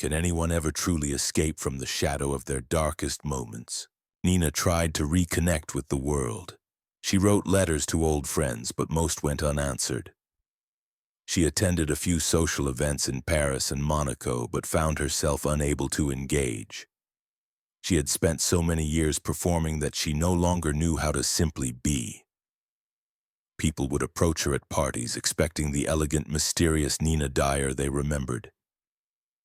Can anyone ever truly escape from the shadow of their darkest moments? Nina tried to reconnect with the world. She wrote letters to old friends, but most went unanswered. She attended a few social events in Paris and Monaco, but found herself unable to engage. She had spent so many years performing that she no longer knew how to simply be. People would approach her at parties, expecting the elegant, mysterious Nina Dyer they remembered.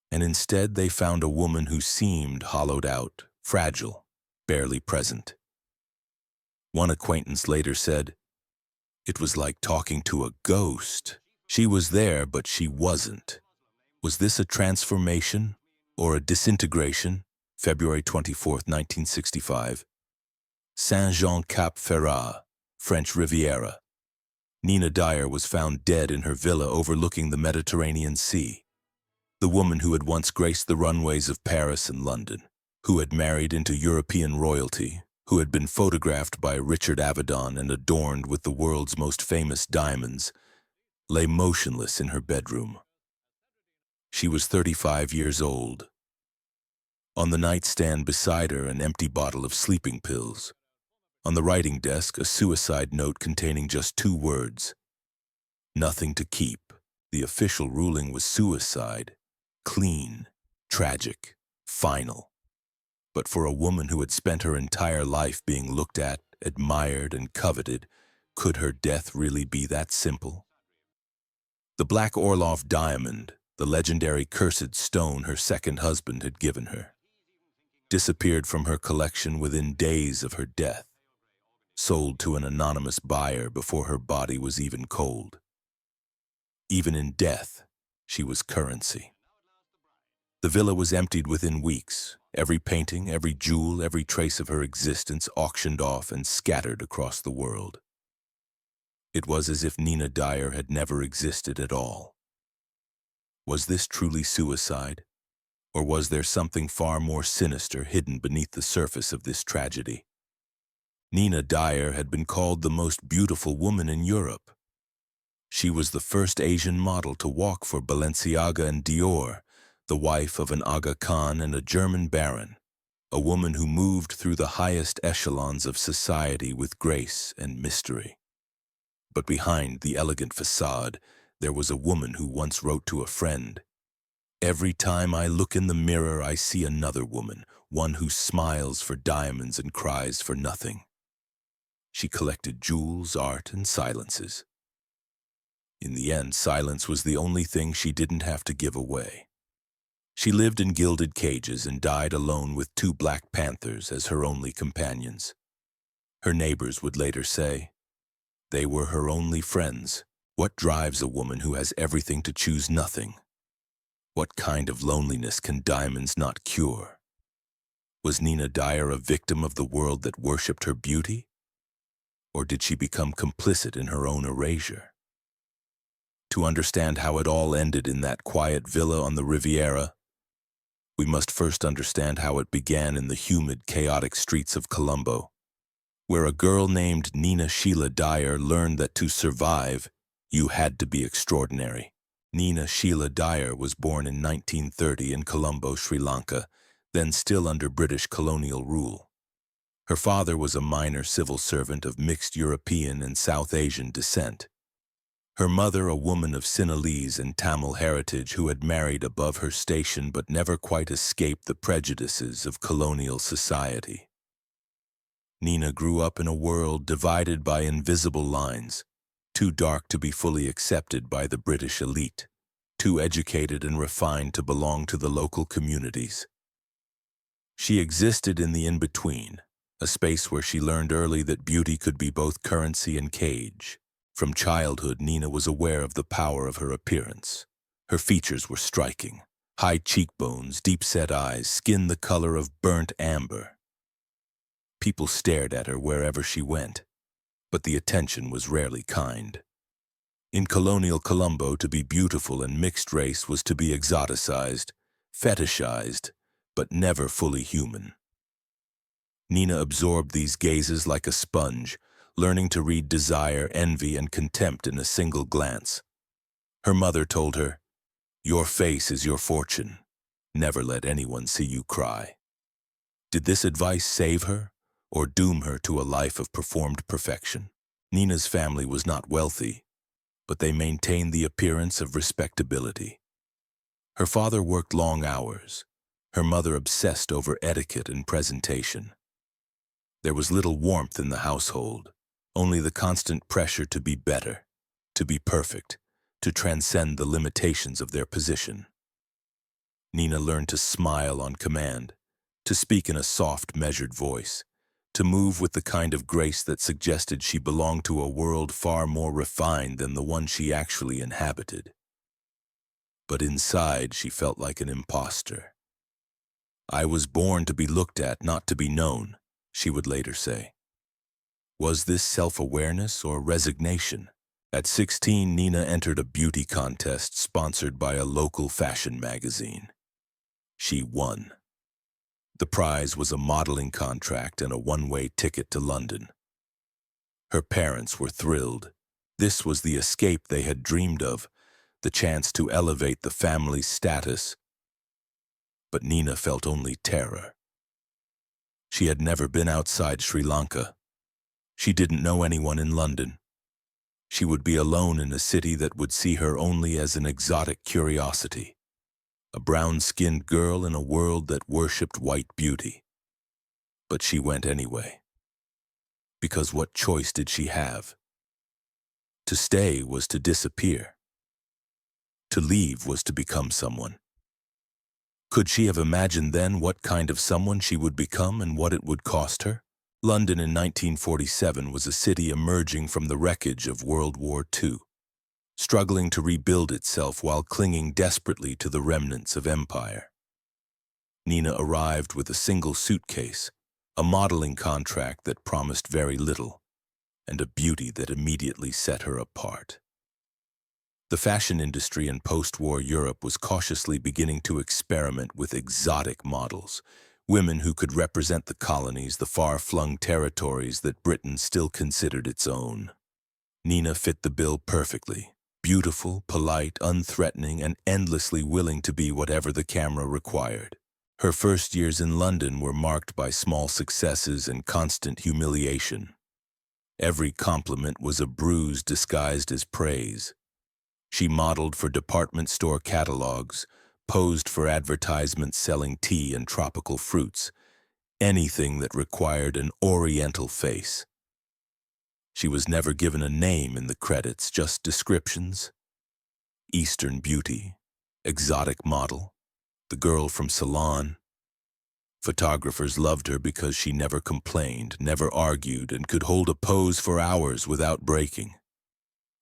And instead they found a woman who seemed hollowed out, fragile, barely present. One acquaintance later said, "It was like talking to a ghost. She was there, but she wasn't." Was this a transformation or a disintegration? February 24, 1965. Saint-Jean-Cap-Ferrat, French Riviera. Nina Dyer was found dead in her villa overlooking the Mediterranean Sea. The woman who had once graced the runways of Paris and London, who had married into European royalty, who had been photographed by Richard Avedon and adorned with the world's most famous diamonds, lay motionless in her bedroom. She was 35 years old. On the nightstand beside her, an empty bottle of sleeping pills. On the writing desk, a suicide note containing just 2 words. Nothing to keep. The official ruling was suicide. Clean, tragic, final. But for a woman who had spent her entire life being looked at, admired, and coveted, could her death really be that simple? The Black Orlov diamond, the legendary cursed stone her second husband had given her, disappeared from her collection within days of her death, sold to an anonymous buyer before her body was even cold. Even in death, she was currency. The villa was emptied within weeks, every painting, every jewel, every trace of her existence auctioned off and scattered across the world. It was as if Nina Dyer had never existed at all. Was this truly suicide? Or was there something far more sinister hidden beneath the surface of this tragedy? Nina Dyer had been called the most beautiful woman in Europe. She was the first Asian model to walk for Balenciaga and Dior, the wife of an Aga Khan and a German baron, a woman who moved through the highest echelons of society with grace and mystery. But behind the elegant facade, there was a woman who once wrote to a friend, "Every time I look in the mirror, I see another woman, one who smiles for diamonds and cries for nothing." She collected jewels, art, and silences. In the end, silence was the only thing she didn't have to give away. She lived in gilded cages and died alone with 2 black panthers as her only companions. Her neighbors would later say, they were her only friends. What drives a woman who has everything to choose nothing? What kind of loneliness can diamonds not cure? Was Nina Dyer a victim of the world that worshipped her beauty? Or did she become complicit in her own erasure? To understand how it all ended in that quiet villa on the Riviera, we must first understand how it began in the humid, chaotic streets of Colombo, where a girl named Nina Sheila Dyer learned that to survive, you had to be extraordinary. Nina Sheila Dyer was born in 1930 in Colombo, Sri Lanka, then still under British colonial rule. Her father was a minor civil servant of mixed European and South Asian descent. Her mother, a woman of Sinhalese and Tamil heritage who had married above her station but never quite escaped the prejudices of colonial society. Nina grew up in a world divided by invisible lines, too dark to be fully accepted by the British elite, too educated and refined to belong to the local communities. She existed in the in-between, a space where she learned early that beauty could be both currency and cage. From childhood, Nina was aware of the power of her appearance. Her features were striking. High cheekbones, deep-set eyes, skin the color of burnt amber. People stared at her wherever she went, but the attention was rarely kind. In colonial Colombo, to be beautiful and mixed race was to be exoticized, fetishized, but never fully human. Nina absorbed these gazes like a sponge, learning to read desire, envy, and contempt in a single glance. Her mother told her, "Your face is your fortune. Never let anyone see you cry. Did this advice save her, or doom her to a life of performed perfection? Nina's family was not wealthy, but they maintained the appearance of respectability. Her father worked long hours. Her mother obsessed over etiquette and presentation. There was little warmth in the household, only the constant pressure to be better, to be perfect, to transcend the limitations of their position. Nina learned to smile on command, to speak in a soft, measured voice, to move with the kind of grace that suggested she belonged to a world far more refined than the one she actually inhabited. But inside, she felt like an imposter. "I was born to be looked at, not to be known," she would later say. Was this self-awareness or resignation? At 16, Nina entered a beauty contest sponsored by a local fashion magazine. She won. The prize was a modeling contract and a one-way ticket to London. Her parents were thrilled. This was the escape they had dreamed of, the chance to elevate the family's status. But Nina felt only terror. She had never been outside Sri Lanka. She didn't know anyone in London. She would be alone in a city that would see her only as an exotic curiosity, a brown-skinned girl in a world that worshipped white beauty. But she went anyway. Because what choice did she have? To stay was to disappear. To leave was to become someone. Could she have imagined then what kind of someone she would become and what it would cost her? London in 1947 was a city emerging from the wreckage of World War II, struggling to rebuild itself while clinging desperately to the remnants of empire. Nina arrived with a single suitcase, a modeling contract that promised very little, and a beauty that immediately set her apart. The fashion industry in post-war Europe was cautiously beginning to experiment with exotic models, women who could represent the colonies, the far-flung territories that Britain still considered its own. Nina fit the bill perfectly, beautiful, polite, unthreatening, and endlessly willing to be whatever the camera required. Her first years in London were marked by small successes and constant humiliation. Every compliment was a bruise disguised as praise. She modeled for department store catalogs, posed for advertisements selling tea and tropical fruits, anything that required an oriental face. She was never given a name in the credits, just descriptions. Eastern beauty, exotic model, the girl from Ceylon. Photographers loved her because she never complained, never argued, and could hold a pose for hours without breaking.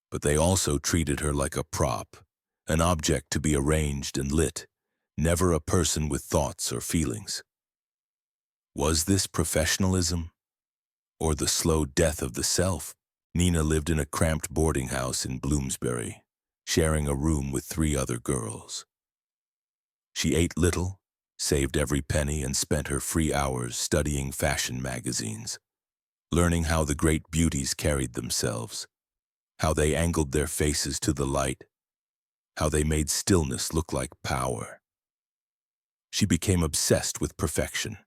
But they also treated her like a prop, an object to be arranged and lit, never a person with thoughts or feelings. Was this professionalism, or the slow death of the self? Nina lived in a cramped boarding house in Bloomsbury, sharing a room with 3 other girls. She ate little, saved every penny, and spent her free hours studying fashion magazines, learning how the great beauties carried themselves, how they angled their faces to the light, how they made stillness look like power. She became obsessed with perfection.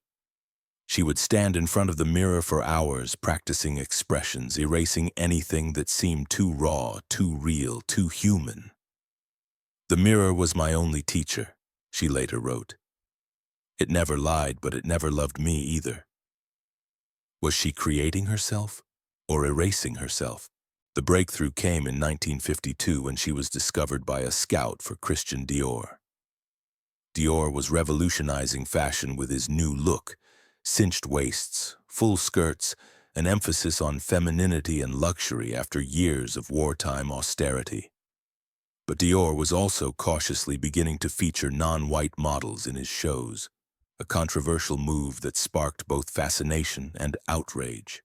She would stand in front of the mirror for hours, practicing expressions, erasing anything that seemed too raw, too real, too human. "The mirror was my only teacher," she later wrote. "It never lied, but it never loved me either." Was she creating herself or erasing herself? The breakthrough came in 1952 when she was discovered by a scout for Christian Dior. Dior was revolutionizing fashion with his new look, cinched waists, full skirts, an emphasis on femininity and luxury after years of wartime austerity. But Dior was also cautiously beginning to feature non-white models in his shows, a controversial move that sparked both fascination and outrage.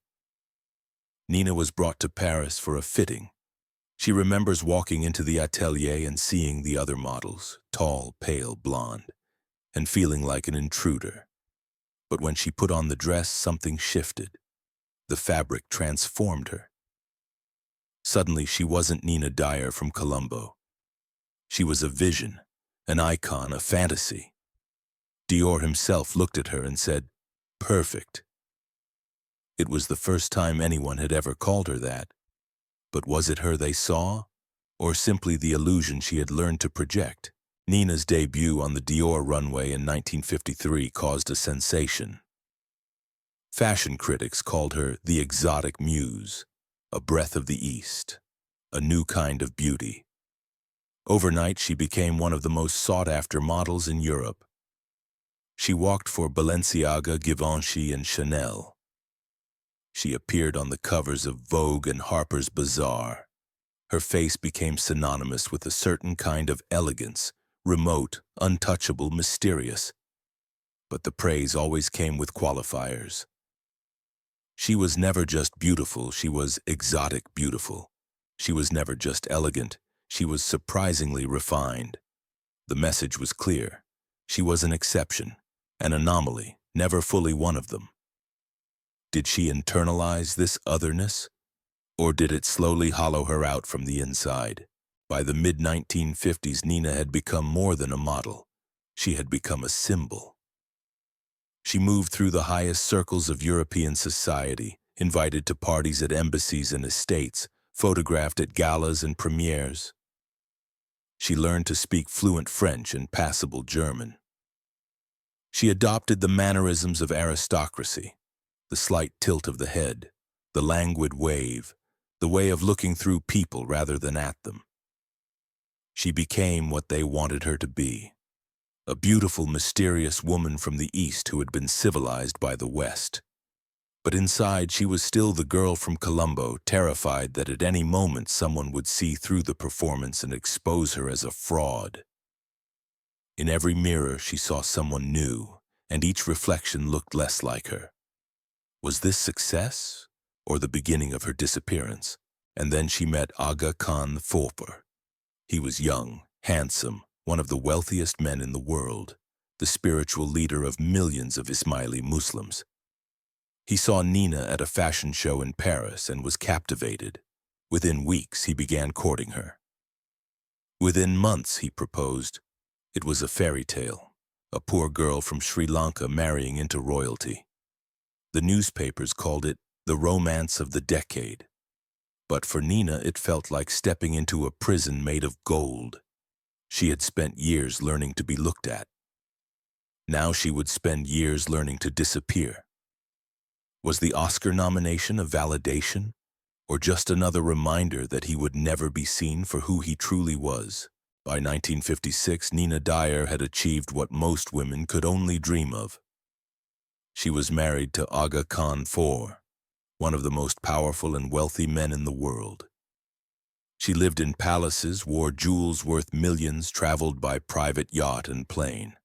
Nina was brought to Paris for a fitting. She remembers walking into the atelier and seeing the other models, tall, pale, blonde, and feeling like an intruder. But when she put on the dress, something shifted. The fabric transformed her. Suddenly, she wasn't Nina Dyer from Colombo. She was a vision, an icon, a fantasy. Dyer himself looked at her and said, "Perfect." It was the first time anyone had ever called her that. But was it her they saw, or simply the illusion she had learned to project? Nina's debut on the Dyer runway in 1953 caused a sensation. Fashion critics called her the exotic muse, a breath of the East, a new kind of beauty. Overnight, she became one of the most sought-after models in Europe. She walked for Balenciaga, Givenchy, and Chanel. She appeared on the covers of Vogue and Harper's Bazaar. Her face became synonymous with a certain kind of elegance, remote, untouchable, mysterious. But the praise always came with qualifiers. She was never just beautiful, she was exotic beautiful. She was never just elegant, she was surprisingly refined. The message was clear. She was an exception, an anomaly, never fully one of them. Did she internalize this otherness? Or did it slowly hollow her out from the inside? By the mid-1950s, Nina had become more than a model. She had become a symbol. She moved through the highest circles of European society, invited to parties at embassies and estates, photographed at galas and premieres. She learned to speak fluent French and passable German. She adopted the mannerisms of aristocracy, the slight tilt of the head, the languid wave, the way of looking through people rather than at them. She became what they wanted her to be, a beautiful, mysterious woman from the East who had been civilized by the West. But inside, she was still the girl from Colombo, terrified that at any moment someone would see through the performance and expose her as a fraud. In every mirror, she saw someone new, and each reflection looked less like her. Was this success, or the beginning of her disappearance? And then she met Aga Khan Foper. He was young, handsome, one of the wealthiest men in the world, the spiritual leader of millions of Ismaili Muslims. He saw Nina at a fashion show in Paris and was captivated. Within weeks, he began courting her. Within months, he proposed. It was a fairy tale, a poor girl from Sri Lanka marrying into royalty. The newspapers called it the romance of the decade. But for Nina, it felt like stepping into a prison made of gold. She had spent years learning to be looked at. Now she would spend years learning to disappear. Was the Oscar nomination a validation, or just another reminder that he would never be seen for who he truly was? By 1956, Nina Dyer had achieved what most women could only dream of. She was married to Aga Khan IV, one of the most powerful and wealthy men in the world. She lived in palaces, wore jewels worth millions, traveled by private yacht and plane.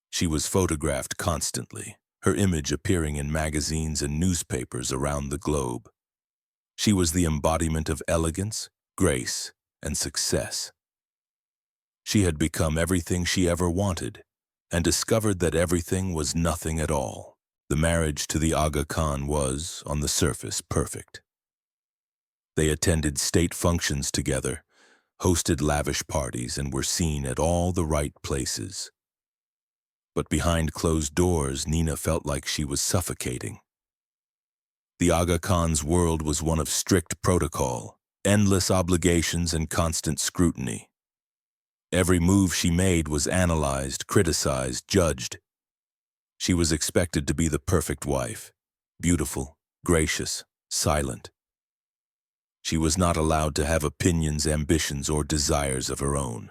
She was photographed constantly, her image appearing in magazines and newspapers around the globe. She was the embodiment of elegance, grace, and success. She had become everything she ever wanted, and discovered that everything was nothing at all. The marriage to the Aga Khan was, on the surface, perfect. They attended state functions together, hosted lavish parties, and were seen at all the right places. But behind closed doors, Nina felt like she was suffocating. The Aga Khan's world was one of strict protocol, endless obligations, and constant scrutiny. Every move she made was analyzed, criticized, judged. She was expected to be the perfect wife, beautiful, gracious, silent. She was not allowed to have opinions, ambitions, or desires of her own.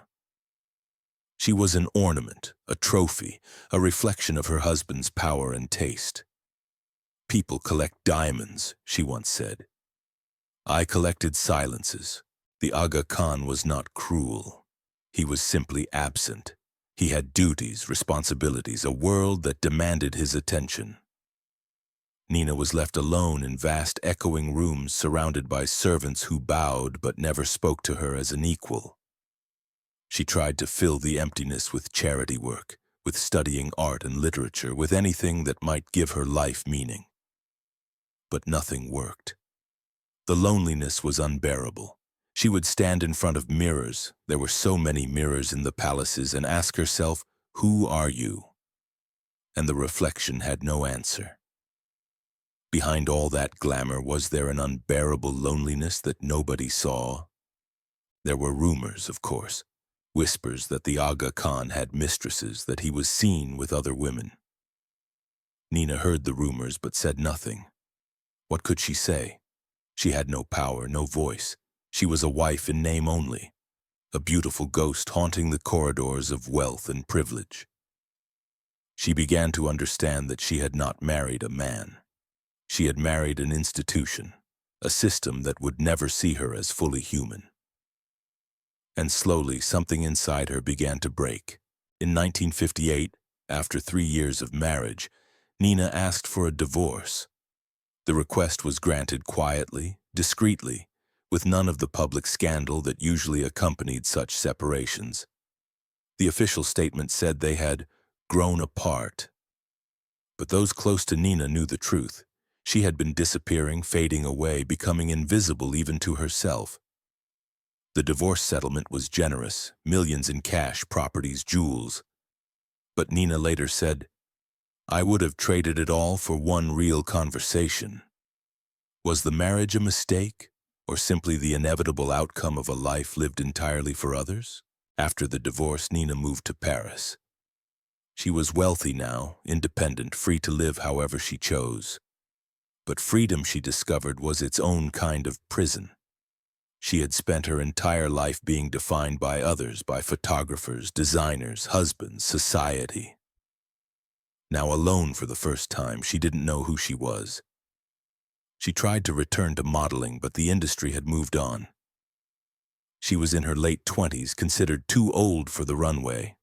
She was an ornament, a trophy, a reflection of her husband's power and taste. "People collect diamonds," she once said. "I collected silences." The Aga Khan was not cruel. He was simply absent. He had duties, responsibilities, a world that demanded his attention. Nina was left alone in vast echoing rooms surrounded by servants who bowed but never spoke to her as an equal. She tried to fill the emptiness with charity work, with studying art and literature, with anything that might give her life meaning. But nothing worked. The loneliness was unbearable. She would stand in front of mirrors, there were so many mirrors in the palaces, and ask herself, "Who are you?" and the reflection had no answer. Behind all that glamour, was there an unbearable loneliness that nobody saw? There were rumors, of course, whispers that the Aga Khan had mistresses, that he was seen with other women. Nina heard the rumors but said nothing. What could she say? She had no power, no voice. She was a wife in name only, a beautiful ghost haunting the corridors of wealth and privilege. She began to understand that she had not married a man. She had married an institution, a system that would never see her as fully human. And slowly, something inside her began to break. In 1958, after 3 years of marriage, Nina asked for a divorce. The request was granted quietly, discreetly, with none of the public scandal that usually accompanied such separations. The official statement said they had grown apart. But those close to Nina knew the truth. She had been disappearing, fading away, becoming invisible even to herself. The divorce settlement was generous, millions in cash, properties, jewels. But Nina later said, "I would have traded it all for one real conversation." Was the marriage a mistake, or simply the inevitable outcome of a life lived entirely for others? After the divorce, Nina moved to Paris. She was wealthy now, independent, free to live however she chose. But freedom, she discovered, was its own kind of prison. She had spent her entire life being defined by others, by photographers, designers, husbands, society. Now alone for the first time, she didn't know who she was. She tried to return to modeling, but the industry had moved on. She was in her late 20s, considered too old for the runway.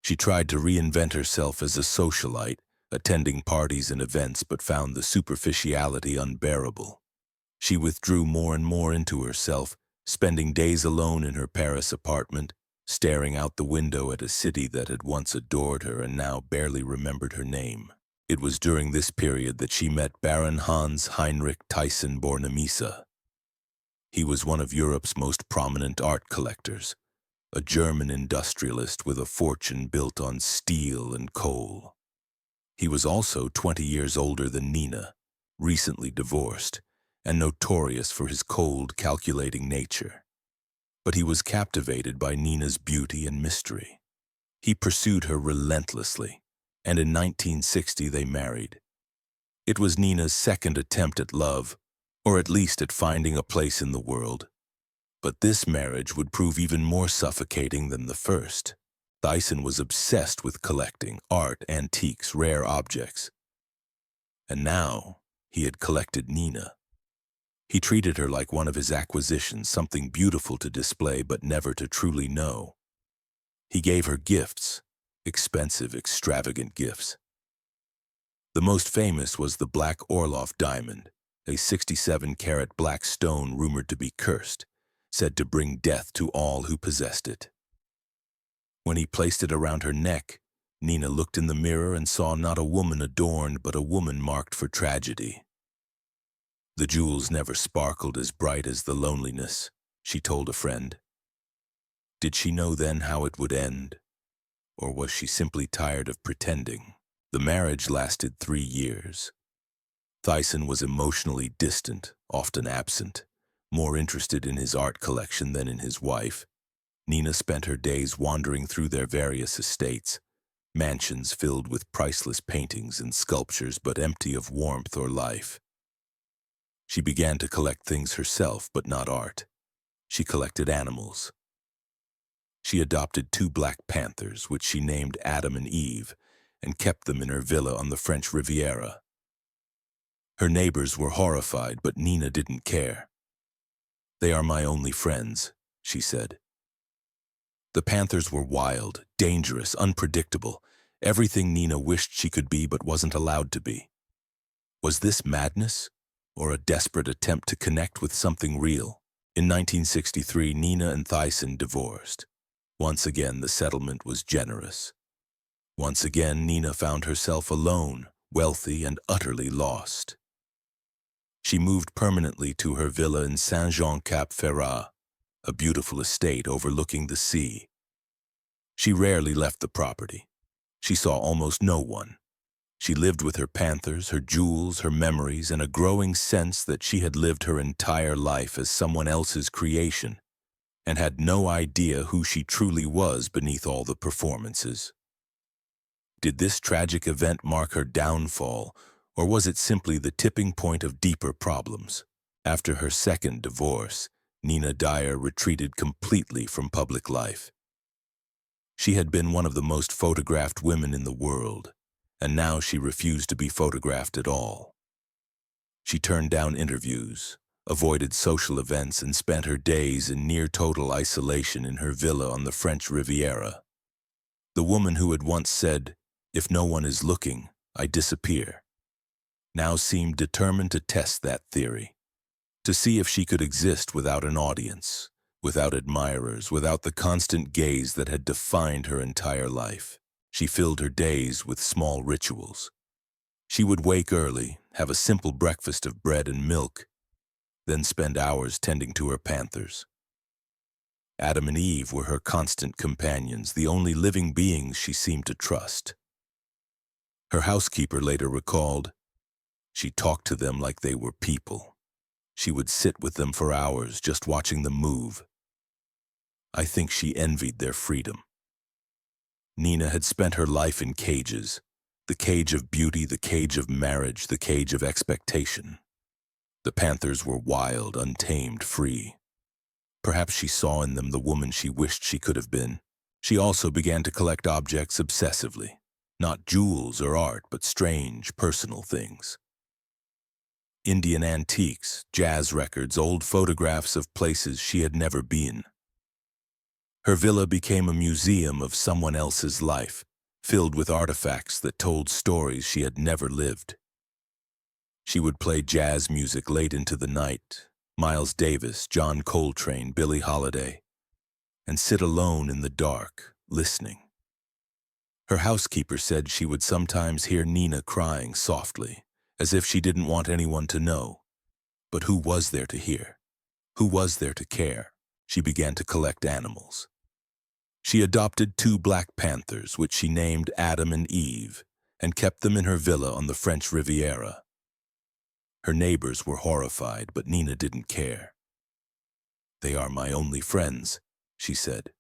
She tried to reinvent herself as a socialite, attending parties and events, but found the superficiality unbearable. She withdrew more and more into herself, spending days alone in her Paris apartment, staring out the window at a city that had once adored her and now barely remembered her name. It was during this period that she met Baron Hans Heinrich Thyssen Bornemisza. He was one of Europe's most prominent art collectors, a German industrialist with a fortune built on steel and coal. He was also 20 years older than Nina, recently divorced, and notorious for his cold, calculating nature. But he was captivated by Nina's beauty and mystery. He pursued her relentlessly, and in 1960 they married. It was Nina's second attempt at love, or at least at finding a place in the world. But this marriage would prove even more suffocating than the first. Thyssen was obsessed with collecting art, antiques, rare objects. And now he had collected Nina. He treated her like one of his acquisitions, something beautiful to display but never to truly know. He gave her gifts, expensive, extravagant gifts. The most famous was the Black Orloff diamond, a 67-carat black stone rumored to be cursed, said to bring death to all who possessed it. When he placed it around her neck, Nina looked in the mirror and saw not a woman adorned, but a woman marked for tragedy. The jewels never sparkled as bright as the loneliness, she told a friend. Did she know then how it would end? Or was she simply tired of pretending? The marriage lasted 3 years. Thyssen was emotionally distant, often absent, more interested in his art collection than in his wife. Nina spent her days wandering through their various estates, mansions filled with priceless paintings and sculptures but empty of warmth or life. She began to collect things herself, but not art. She collected animals. She adopted 2 black panthers, which she named Adam and Eve, and kept them in her villa on the French Riviera. Her neighbors were horrified, but Nina didn't care. "They are my only friends," she said. The panthers were wild, dangerous, unpredictable, everything Nina wished she could be but wasn't allowed to be. Was this madness, or a desperate attempt to connect with something real? In 1963, Nina and Thyssen divorced. Once again, the settlement was generous. Once again, Nina found herself alone, wealthy, and utterly lost. She moved permanently to her villa in Saint-Jean-Cap-Ferrat, a beautiful estate overlooking the sea. She rarely left the property. She saw almost no one. She lived with her panthers, her jewels, her memories, and a growing sense that she had lived her entire life as someone else's creation and had no idea who she truly was beneath all the performances. Did this tragic event mark her downfall, or was it simply the tipping point of deeper problems? After her second divorce, Nina Dyer retreated completely from public life. She had been one of the most photographed women in the world, and now she refused to be photographed at all. She turned down interviews, avoided social events, and spent her days in near-total isolation in her villa on the French Riviera. The woman who had once said, "If no one is looking, I disappear," now seemed determined to test that theory, to see if she could exist without an audience, without admirers, without the constant gaze that had defined her entire life. She filled her days with small rituals. She would wake early, have a simple breakfast of bread and milk, then spend hours tending to her panthers. Adam and Eve were her constant companions, the only living beings she seemed to trust. Her housekeeper later recalled, "She talked to them like they were people. She would sit with them for hours, just watching them move. I think she envied their freedom." Nina had spent her life in cages, the cage of beauty, the cage of marriage, the cage of expectation. The panthers were wild, untamed, free. Perhaps she saw in them the woman she wished she could have been. She also began to collect objects obsessively, not jewels or art, but strange, personal things. Indian antiques, jazz records, old photographs of places she had never been. Her villa became a museum of someone else's life, filled with artifacts that told stories she had never lived. She would play jazz music late into the night, Miles Davis, John Coltrane, Billie Holiday, and sit alone in the dark, listening. Her housekeeper said she would sometimes hear Nina crying softly, as if she didn't want anyone to know. But who was there to hear? Who was there to care? She began to collect animals. She adopted 2 black panthers, which she named Adam and Eve, and kept them in her villa on the French Riviera. Her neighbors were horrified, but Nina didn't care. "They are my only friends," she said.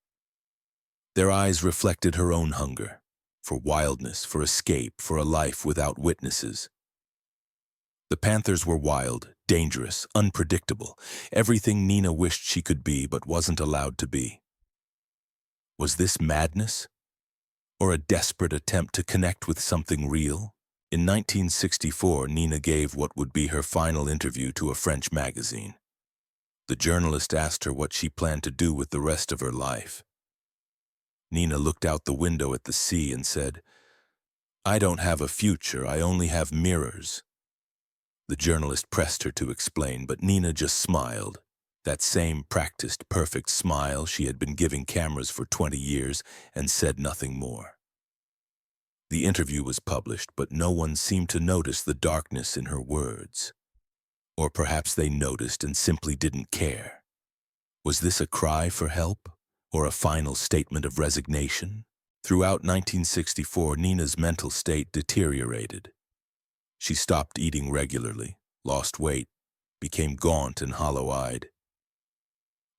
Their eyes reflected her own hunger, for wildness, for escape, for a life without witnesses. The panthers were wild, dangerous, unpredictable, everything Nina wished she could be but wasn't allowed to be. Was this madness? Or a desperate attempt to connect with something real? In 1964, Nina gave what would be her final interview to a French magazine. The journalist asked her what she planned to do with the rest of her life. Nina looked out the window at the sea and said, "I don't have a future, I only have mirrors." The journalist pressed her to explain, but Nina just smiled, that same practiced, perfect smile she had been giving cameras for 20 years, and said nothing more. The interview was published, but no one seemed to notice the darkness in her words. Or perhaps they noticed and simply didn't care. Was this a cry for help, or a final statement of resignation? Throughout 1964, Nina's mental state deteriorated. She stopped eating regularly, lost weight, became gaunt and hollow-eyed.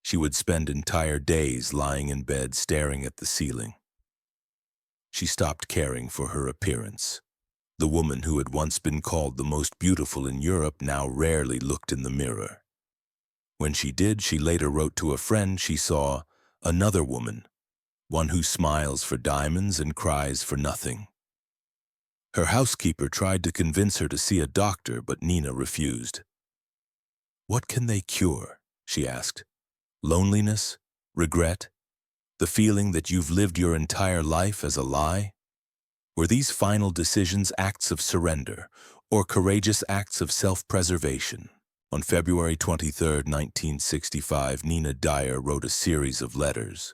She would spend entire days lying in bed staring at the ceiling. She stopped caring for her appearance. The woman who had once been called the most beautiful in Europe now rarely looked in the mirror. When she did, she later wrote to a friend she saw another woman, one who smiles for diamonds and cries for nothing. Her housekeeper tried to convince her to see a doctor, but Nina refused. "What can they cure?" she asked. "Loneliness? Regret? The feeling that you've lived your entire life as a lie? Were these final decisions acts of surrender or courageous acts of self-preservation?" On February 23, 1965, Nina Dyer wrote a series of letters.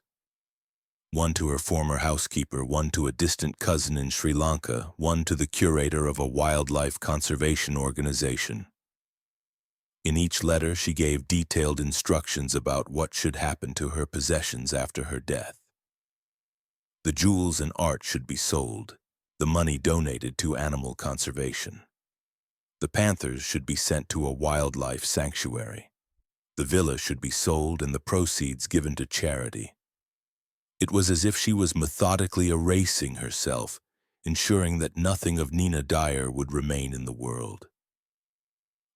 One to her former housekeeper, one to a distant cousin in Sri Lanka, one to the curator of a wildlife conservation organization. In each letter, she gave detailed instructions about what should happen to her possessions after her death. The jewels and art should be sold. the money donated to animal conservation. The panthers should be sent to a wildlife sanctuary. The villa should be sold and the proceeds given to charity. It was as if she was methodically erasing herself, ensuring that nothing of Nina Dyer would remain in the world.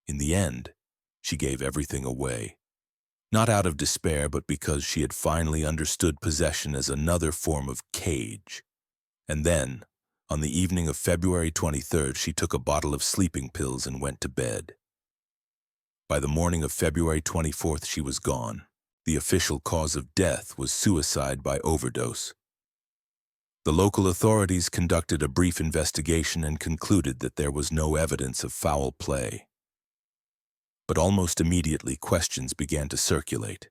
In the end, she gave everything away, not out of despair, but because she had finally understood possession as another form of cage. And then, on the evening of February 23rd, she took a bottle of sleeping pills and went to bed. By the morning of February 24th, she was gone. The official cause of death was suicide by overdose. The local authorities conducted a brief investigation and concluded that there was no evidence of foul play. But almost immediately, questions began to circulate.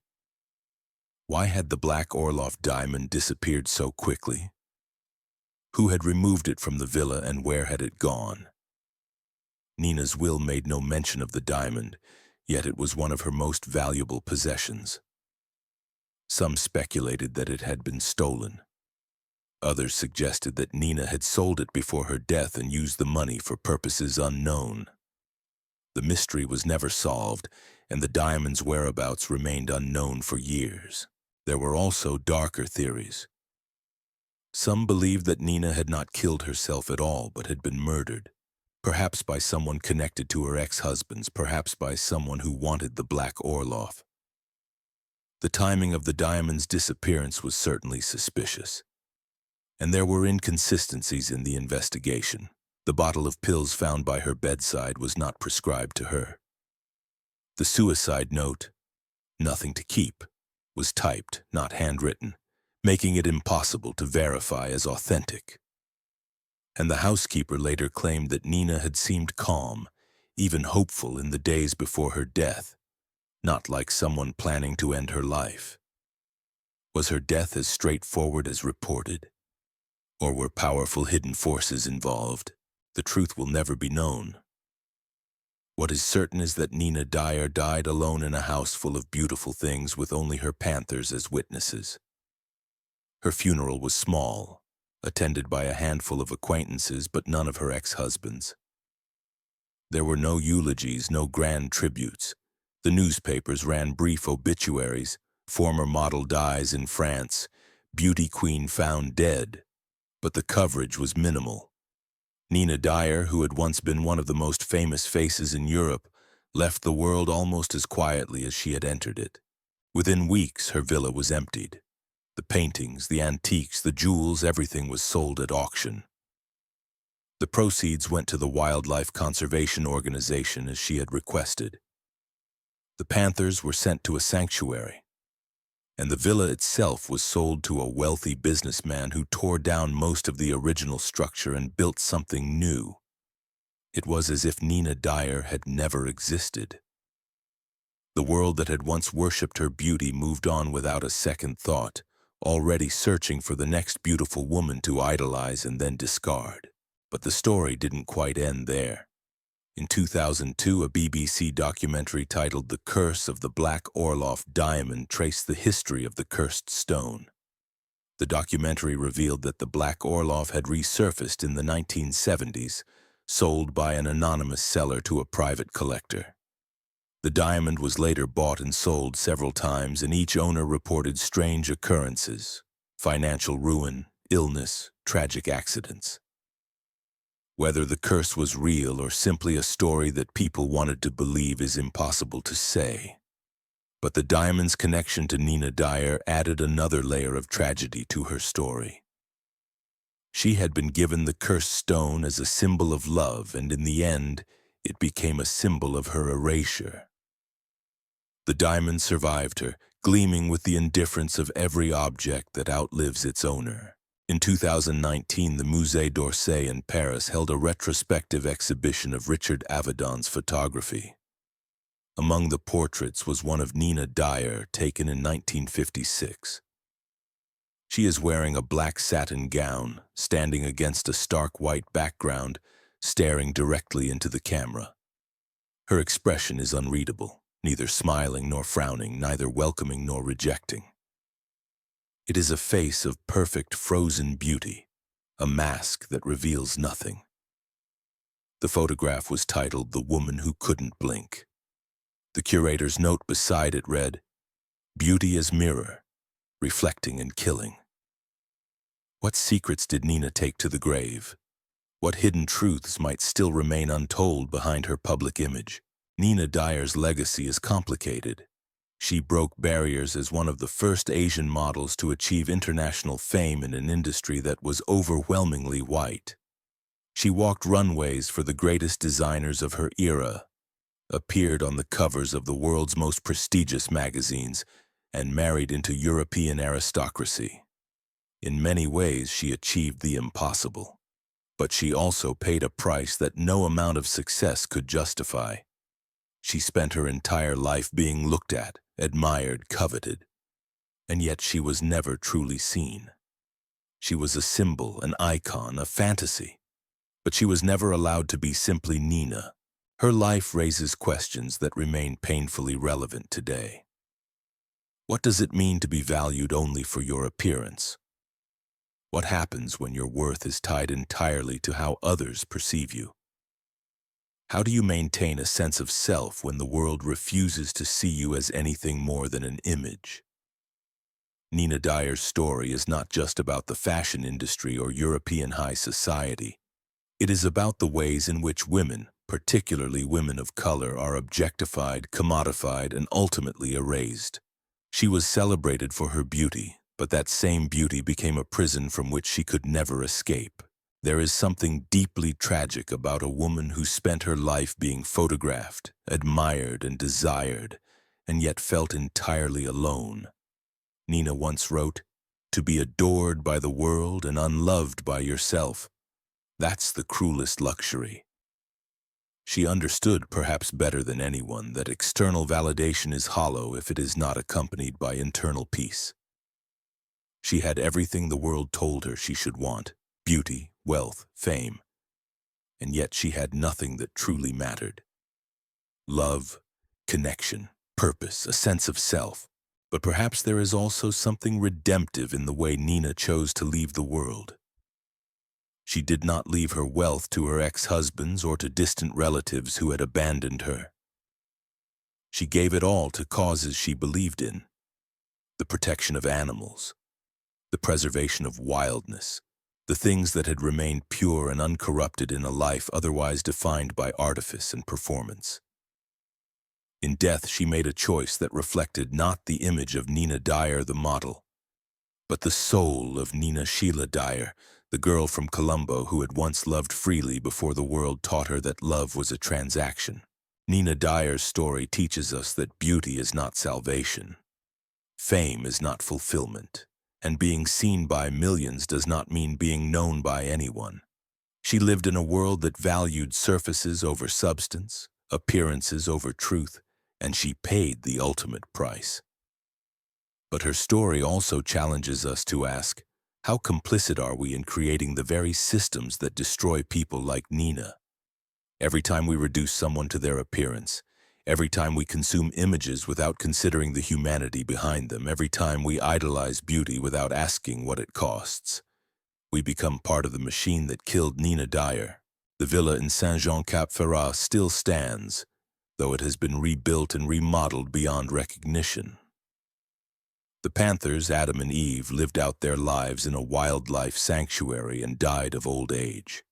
Why had the black Orloff diamond disappeared so quickly? Who had removed it from the villa and where had it gone? Nina's will made no mention of the diamond, yet it was one of her most valuable possessions. Some speculated that it had been stolen. Others suggested that Nina had sold it before her death and used the money for purposes unknown. The mystery was never solved, and the diamond's whereabouts remained unknown for years. There were also darker theories. Some believed that Nina had not killed herself at all, but had been murdered, perhaps by someone connected to her ex-husbands, perhaps by someone who wanted the black Orloff. The timing of the diamond's disappearance was certainly suspicious, and there were inconsistencies in the investigation. The bottle of pills found by her bedside was not prescribed to her. The suicide note, "Nothing to keep," was typed, not handwritten, making it impossible to verify as authentic. And the housekeeper later claimed that Nina had seemed calm, even hopeful in the days before her death, not like someone planning to end her life. Was her death as straightforward as reported? Or were powerful hidden forces involved? The truth will never be known. What is certain is that Nina Dyer died alone in a house full of beautiful things with only her panthers as witnesses. Her funeral was small, attended by a handful of acquaintances, but none of her ex-husbands. There were no eulogies, no grand tributes. The newspapers ran brief obituaries: former model dies in France, beauty queen found dead. But the coverage was minimal. Nina Dyer, who had once been one of the most famous faces in Europe, left the world almost as quietly as she had entered it. Within weeks, her villa was emptied. The paintings, the antiques, the jewels, everything was sold at auction. The proceeds went to the Wildlife Conservation Organization as she had requested. The panthers were sent to a sanctuary, and the villa itself was sold to a wealthy businessman who tore down most of the original structure and built something new. It was as if Nina Dyer had never existed. The world that had once worshipped her beauty moved on without a second thought, already searching for the next beautiful woman to idolize and then discard. But the story didn't quite end there. In 2002, a BBC documentary titled "The Curse of the Black Orloff Diamond" traced the history of the cursed stone. The documentary revealed that the black Orloff had resurfaced in the 1970s, sold by an anonymous seller to a private collector. The diamond was later bought and sold several times, and each owner reported strange occurrences: financial ruin, illness, tragic accidents. Whether the curse was real or simply a story that people wanted to believe is impossible to say. But the diamond's connection to Nina Dyer added another layer of tragedy to her story. She had been given the cursed stone as a symbol of love, and in the end, it became a symbol of her erasure. The diamond survived her, gleaming with the indifference of every object that outlives its owner. In 2019, the Musée d'Orsay in Paris held a retrospective exhibition of Richard Avedon's photography. Among the portraits was one of Nina Dyer, taken in 1956. She is wearing a black satin gown, standing against a stark white background, staring directly into the camera. Her expression is unreadable, neither smiling nor frowning, neither welcoming nor rejecting. It is a face of perfect frozen beauty, a mask that reveals nothing. The photograph was titled "The Woman Who Couldn't Blink." The curator's note beside it read, "Beauty as mirror, reflecting and killing." What secrets did Nina take to the grave? What hidden truths might still remain untold behind her public image? Nina Dyer's legacy is complicated. She broke barriers as one of the first Asian models to achieve international fame in an industry that was overwhelmingly white. She walked runways for the greatest designers of her era, appeared on the covers of the world's most prestigious magazines, and married into European aristocracy. In many ways, she achieved the impossible. But she also paid a price that no amount of success could justify. She spent her entire life being looked at, admired, coveted, and yet she was never truly seen. She was a symbol, an icon, a fantasy, but she was never allowed to be simply Nina. Her life raises questions that remain painfully relevant today. What does it mean to be valued only for your appearance? What happens when your worth is tied entirely to how others perceive you? How do you maintain a sense of self when the world refuses to see you as anything more than an image? Nina Dyer's story is not just about the fashion industry or European high society. It is about the ways in which women, particularly women of color, are objectified, commodified, and ultimately erased. She was celebrated for her beauty, but that same beauty became a prison from which she could never escape. There is something deeply tragic about a woman who spent her life being photographed, admired, and desired, and yet felt entirely alone. Nina once wrote, "To be adored by the world and unloved by yourself, that's the cruelest luxury." She understood, perhaps better than anyone, that external validation is hollow if it is not accompanied by internal peace. She had everything the world told her she should want: beauty, wealth, fame. And yet she had nothing that truly mattered. Love, connection, purpose, a sense of self. But perhaps there is also something redemptive in the way Nina chose to leave the world. She did not leave her wealth to her ex-husbands or to distant relatives who had abandoned her. She gave it all to causes she believed in: the protection of animals, the preservation of wildness, the things that had remained pure and uncorrupted in a life otherwise defined by artifice and performance. In death, she made a choice that reflected not the image of Nina Dyer, the model, but the soul of Nina Sheila Dyer, the girl from Colombo who had once loved freely before the world taught her that love was a transaction. Nina Dyer's story teaches us that beauty is not salvation. Fame is not fulfillment. And being seen by millions does not mean being known by anyone. She lived in a world that valued surfaces over substance, appearances over truth, and she paid the ultimate price. But her story also challenges us to ask, how complicit are we in creating the very systems that destroy people like Nina? Every time we reduce someone to their appearance, every time we consume images without considering the humanity behind them, every time we idolize beauty without asking what it costs, we become part of the machine that killed Nina Dyer. The villa in Saint-Jean-Cap-Ferrat still stands, though it has been rebuilt and remodeled beyond recognition. The Panthers, Adam and Eve, lived out their lives in a wildlife sanctuary and died of old age.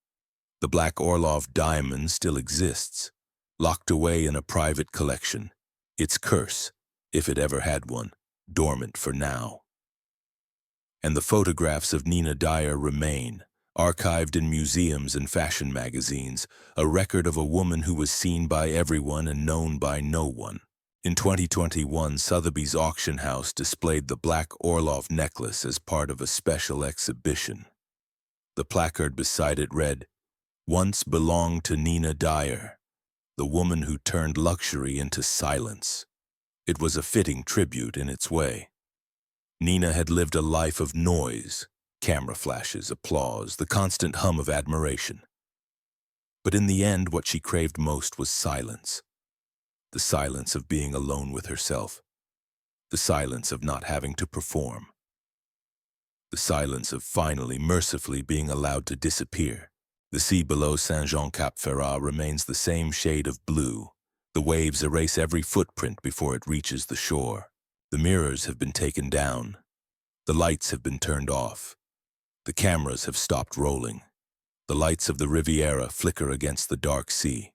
The Black Orlov diamond still exists, locked away in a private collection, its curse, if it ever had one, dormant for now. And the photographs of Nina Dyer remain, archived in museums and fashion magazines, a record of a woman who was seen by everyone and known by no one. In 2021, Sotheby's auction house displayed the Black Orlov necklace as part of a special exhibition. The placard beside it read, "Once belonged to Nina Dyer, the woman who turned luxury into silence." It was a fitting tribute in its way. Nina had lived a life of noise, camera flashes, applause, the constant hum of admiration. But in the end, what she craved most was silence. The silence of being alone with herself. The silence of not having to perform. the silence of finally, mercifully being allowed to disappear. The sea below Saint-Jean-Cap-Ferrat remains the same shade of blue. The waves erase every footprint before it reaches the shore. The mirrors have been taken down. The lights have been turned off. The cameras have stopped rolling. The lights of the Riviera flicker against the dark sea.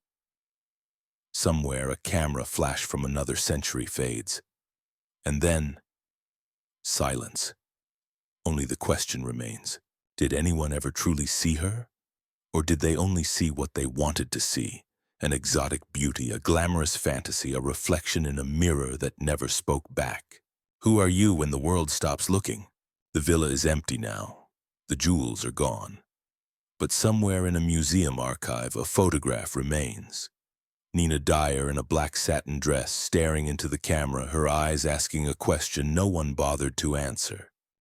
Somewhere, a camera flash from another century fades. And then, silence. Only the question remains, did anyone ever truly see her? Or did they only see what they wanted to see? An exotic beauty, a glamorous fantasy, a reflection in a mirror that never spoke back. Who are you when the world stops looking? The villa is empty now. The jewels are gone. But somewhere in a museum archive, a photograph remains. Nina Dyer in a black satin dress, staring into the camera, her eyes asking a question no one bothered to answer.